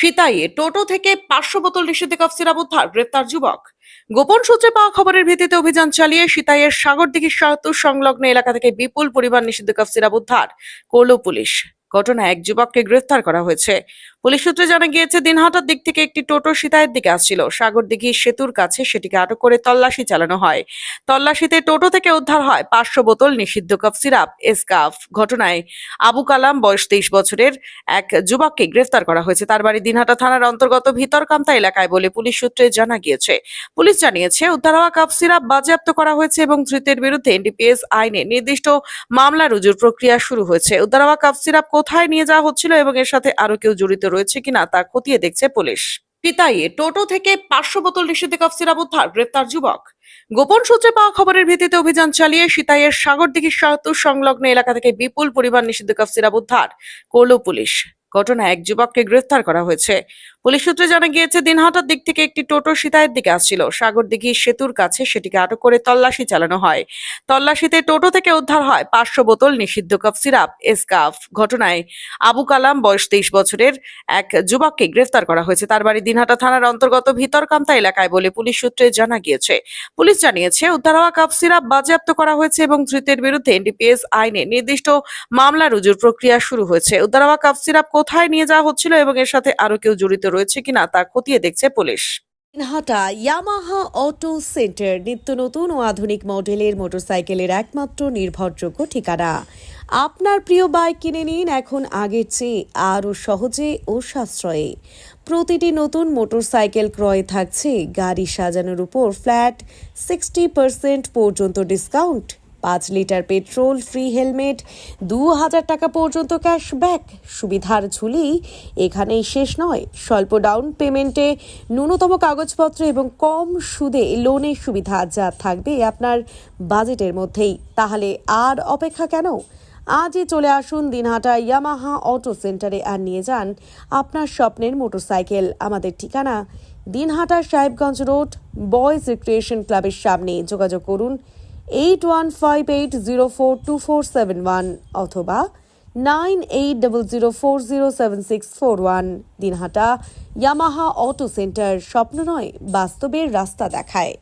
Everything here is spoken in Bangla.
সিতাইয়ে টোটো থেকে 500 বোতল নিষিদ্ধ কফ সিরাপ উদ্ধার, গ্রেফতার যুবক। গোপন সূত্রে পাওয়া খবরের ভিত্তিতে অভিযান চালিয়ে সিতাইয়ের সাগরদিঘি সেতু সংলগ্ন এলাকা থেকে বিপুল পরিমাণ নিষিদ্ধ কফ সিরাপ উদ্ধার করল পুলিশ। ঘটনায় এক যুবককে গ্রেফতার করা হয়েছে। পুলিশ সূত্রে জানা গিয়েছে, দিনহাটার দিক থেকে একটি টোটো সিতাইয়ের দিকে আসছিল। সাগরদিঘি সেতুর কাছে সেটিকে আটক করে তল্লাশি চালানো হয়। তল্লাশিতে টোটো থেকে উদ্ধার হয় 500 বোতল নিষিদ্ধ কফ সিরাপ এসকাফ। ঘটনায় আবু কালাম বয়স 23 বছরের এক যুবককে গ্রেফতার করা হয়েছে। তার বাড়ি দিনহাটা থানার অন্তর্গত ভিতরকান্তা এলাকায় বলে পুলিশ সূত্রে জানা গিয়েছে। পুলিশ জানিয়েছে, উদ্ধার হওয়া কাপ সিরাপ বাজেয়াপ্ত করা হয়েছে এবং ধৃতের বিরুদ্ধে এনডিপিএস আইনে নির্দিষ্ট মামলা রুজুর প্রক্রিয়া শুরু হয়েছে। উদ্ধার হওয়া কাপ সিরাপ কোথায় নিয়ে যাওয়া হচ্ছিল এবং এর সাথে আরো কেউ জড়িত রয়েছে কিনা তা খতিয়ে দেখছে পুলিশ। সিতাইয়ে টোটো থেকে 500 বোতল নিষিদ্ধ কফ সিরাপ উদ্ধার, গ্রেফতার যুবক। গোপন সূত্রে পাওয়া খবরের ভিত্তিতে অভিযান চালিয়ে সিতাইয়ের সাগরদিঘি সেতু সংলগ্ন এলাকা থেকে বিপুল পরিমাণ নিষিদ্ধ কফ সিরাপ উদ্ধার করল পুলিশ। ঘটনায় এক যুবককে গ্রেফতার করা হয়েছে। পুলিশ সূত্রে জানা গিয়েছে, দিনহাটার দিক থেকে একটি টোটো সিতাইয়ের দিকে আসছিল। সাগরদিঘি সেতুর কাছে সেটিকে আটক করে তল্লাশি চালানো হয়। তল্লাশিতে টোটো থেকে উদ্ধার হয় 500 বোতল নিষিদ্ধ কফ সিরাপ এসকাফ। ঘটনায় আবু কালাম বয়স 23 বছরের এক যুবককে গ্রেফতার করা হয়েছে। তার বাড়ি দিনহাটা থানার অন্তর্গত ভিতরকান্তা এলাকায় বলে পুলিশ সূত্রে জানা গিয়েছে। পুলিশ জানিয়েছে, উদ্ধার হওয়া কাপ সিরাপ বাজেয়াপ্ত করা হয়েছে এবং ধৃতের বিরুদ্ধে এনডিপিএস আইনে নির্দিষ্ট মামলা রুজুর প্রক্রিয়া শুরু হয়েছে। উদ্ধার হওয়া কাপ সিরাপ কোথায় নিয়ে যাওয়া হচ্ছিল এবং এর সাথে আরো কেউ জড়িত রয়েছে কিনা তা খতিয়ে দেখছে police. Dinhata Yamaha auto centre নিত্য নতুন ও আধুনিক মডেলের মোটরসাইকেলের একমাত্র নির্ভরযোগ্য ঠিকানা। আপনার প্রিয় বাইক কিনে নিন এখন আগের চেয়ে আরও সহজে ও সাশ্রয়ে। প্রতিটি নতুন মোটরসাইকেল ক্রয়ে থাকছে গাড়ি সাজানোর উপর ফ্ল্যাট 60% পর্যন্ত discount, 5 litre petrol free, helmet, 2000 টাকা পর্যন্ত ক্যাশব্যাক। সুবিধার ঝুলি এখানেই শেষ নয়। স্বল্প ডাউন পেমেন্টে ন্যূনতম কাগজপত্র এবং কম সুদে লোনের সুবিধা যা থাকবে আপনার বাজেটের মধ্যেই। তাহলে আর অপেক্ষা কেন? আজই চলে আসুন দিনহাটা ইয়ামাহা অটো সেন্টারে আর নিয়ে যান আপনার স্বপ্নের মোটরসাইকেল। আমাদের ঠিকানা Dinhata Sahebganj road, boys recreation ক্লাবের সামনে। যোগাযোগ করুন 8158042471 অথবা 9800407641। দিনহাটা ইয়ামাহা অটো সেন্টার, স্বপ্ন নয় বাস্তবের রাস্তা দেখায়।